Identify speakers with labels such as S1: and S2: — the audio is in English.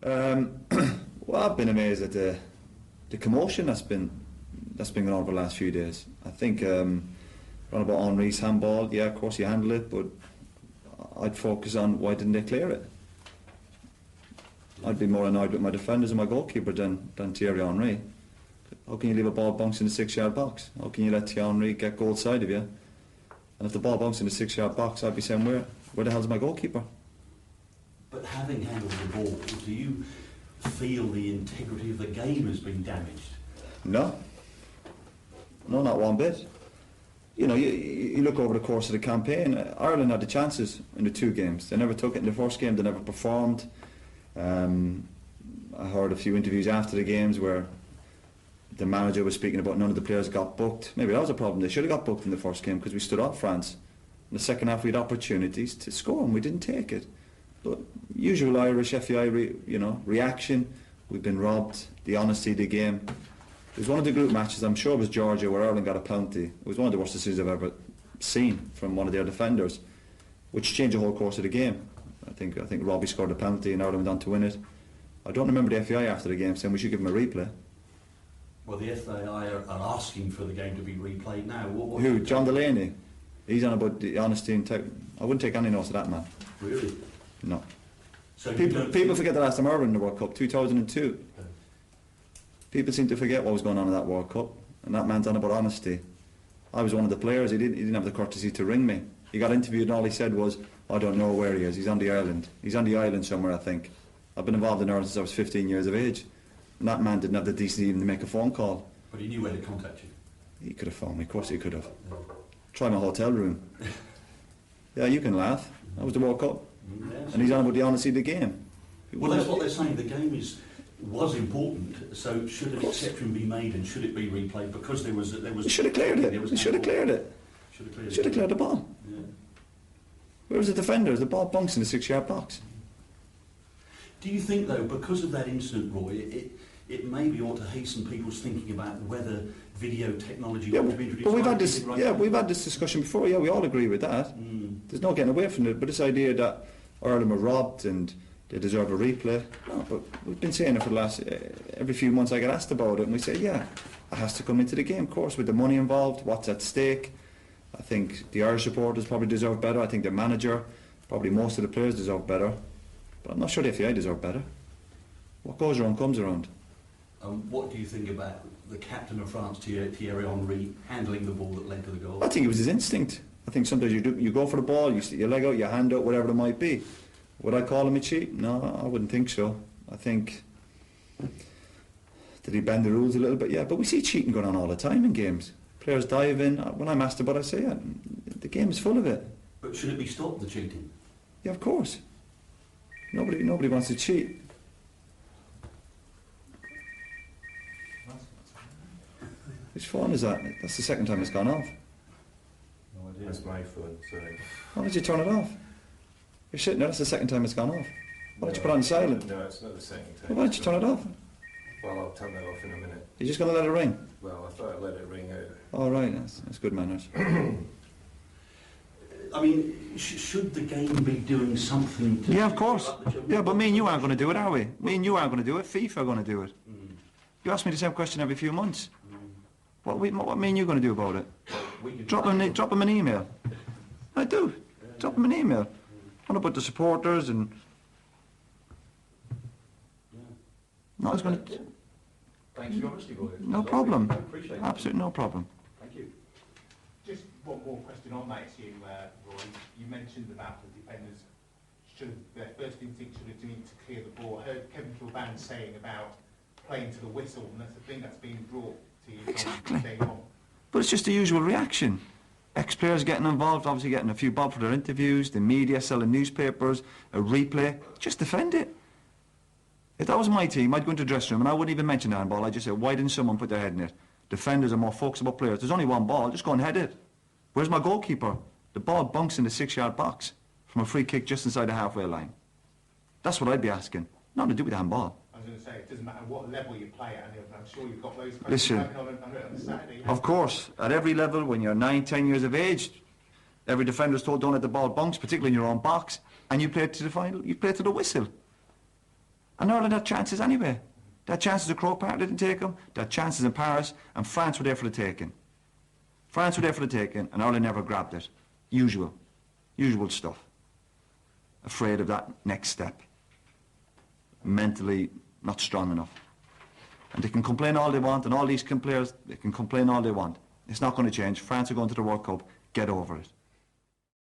S1: Well, I've been amazed at the commotion that's been going on for the last few days. I think around about Henry's handball, yeah, of course he handled it, but I'd focus on why didn't they clear it. I'd be more annoyed with my defenders and my goalkeeper than Thierry Henry. How can you leave a ball bounce in the 6-yard box? How can you let Thierry Henry get goal side of you? And if the ball bounced in the 6-yard box, I'd be saying, where the hell's my goalkeeper?
S2: But having handled the ball, do you feel the integrity of the game has been damaged?
S1: No, not one bit. You know, you look over the course of the campaign, Ireland had the chances in the 2 games. They never took it in the first game, they never performed. I heard a few interviews after the games where the manager was speaking about none of the players got booked. Maybe that was a problem. They should have got booked in the first game because we stood off France. In the second half we had opportunities to score and we didn't take it. But usual Irish FAI reaction, we've been robbed, the honesty of the game. It was one of the group matches, I'm sure it was Georgia, where Ireland got a penalty. It was one of the worst decisions I've ever seen from one of their defenders, which changed the whole course of the game. I think Robbie scored a penalty and Ireland went on to win it. I don't remember the FAI after the game saying we should give him a replay.
S2: Well, the FAI are asking for the game to be replayed now.
S1: Who? John Delaney? He's on about the honesty and I wouldn't take any notice of that man.
S2: Really?
S1: No.
S2: So
S1: people forget the last time Ireland in the World Cup, 2002.
S2: Okay.
S1: People seem to forget what was going on in that World Cup, and that man's on about honesty. I was one of the players. He didn't have the courtesy to ring me. He got interviewed and all he said was, I don't know where he is. He's on the island. He's on the island somewhere, I think. I've been involved in Ireland since I was 15 years of age. And that man didn't have the decency even to make a phone call.
S2: But he knew where to contact you.
S1: He could have phoned me, of course he could have. Try my hotel room. Yeah, you can laugh. That was the World Cup.
S2: Yes.
S1: And he's on about the honesty of the game.
S2: Well, that's what they're saying. The game was important, so should an exception be made and should it be replayed? Because there was.
S1: He should have cleared it. He should have cleared it. Should have cleared the ball.
S2: Yeah.
S1: Where was the defender? The ball bunks in the 6-yard box.
S2: Do you think, though, because of that incident, Roy, it maybe ought to hasten people's thinking about whether video technology ought to be introduced?
S1: But we've had this discussion before. Yeah, we all agree with that. There's no getting away from it. But this idea that Ireland were robbed and they deserve a replay. No, but we've been saying it for the last every few months. I get asked about it, and we say, yeah, it has to come into the game, of course, with the money involved, what's at stake. I think the Irish supporters probably deserve better. I think the manager, probably most of the players deserve better. But I'm not sure the FAI deserve better. What goes around comes around.
S2: What do you think about the captain of France, Thierry Henry, handling the ball that led to the goal?
S1: I think it was his instinct. I think sometimes you go for the ball, you stick your leg out, your hand out, whatever it might be. Would I call him a cheat? No, I wouldn't think so. I think, did he bend the rules a little bit? Yeah, but we see cheating going on all the time in games. Players dive in. When I'm asked about it, I say, yeah, the game is full of it.
S2: But should it be stopped, the cheating?
S1: Yeah, of course. Nobody wants to cheat. Which phone is that? That's the second time it's gone off.
S3: No idea. That's my phone, sorry.
S1: Why did you turn it off? You're sitting there, that's the second time it's gone off. Why don't you put it on silent?
S3: No, it's not the second time.
S1: Well, why don't you turn it off?
S3: Well, I'll turn that off in a minute.
S1: You're just going to let it ring?
S3: Well, I thought I'd let it ring out.
S1: All right, that's good manners.
S2: I mean, should the game be doing something to...
S1: Yeah, of course. Yeah, but me and you aren't going to do it, are we? Me and you aren't going to do it. FIFA are going to do it. You ask me the same question every few months. What me and you going to do about it? Drop them an email. I do. Drop them an email. What about the supporters and... No, it's going to...
S3: Thanks for your honesty, boys.
S1: No problem.
S3: Appreciate it.
S1: Absolutely no problem.
S3: Thank you.
S4: Just one more question on that issue, Roy. You mentioned about the defenders their first instinct should have been to clear the ball. I heard Kevin Kilban saying about playing to the whistle, and that's the thing that's being brought to you from day on.
S1: But it's just the usual reaction. Ex-players getting involved, obviously getting a few bob for their interviews, the media selling newspapers, a replay. Just defend it. If that was my team, I'd go into the dressing room and I wouldn't even mention the handball. I'd just say, why didn't someone put their head in it? Defenders are more focused about players. There's only one ball, just go and head it. Where's my goalkeeper? The ball bunks in the 6-yard box from a free kick just inside the halfway line. That's what I'd be asking. Nothing to do with the handball.
S4: I was going to say, it doesn't matter what level you play at, and I'm sure you've got those questions on Saturday.
S1: Of course, at every level, when you're 9, 10 years of age, every defender's told don't let the ball bounce, particularly in your own box, and you play it to the final, you play it to the whistle. And Ireland had chances anyway. They had chances at Croke Park, didn't take them. They had chances in Paris, and France were there for the taking. France were there for the taking, and Ireland never grabbed it. Usual stuff. Afraid of that next step. Mentally not strong enough. And they can complain all they want, and all these players, they can complain all they want. It's not going to change. France are going to the World Cup. Get over it.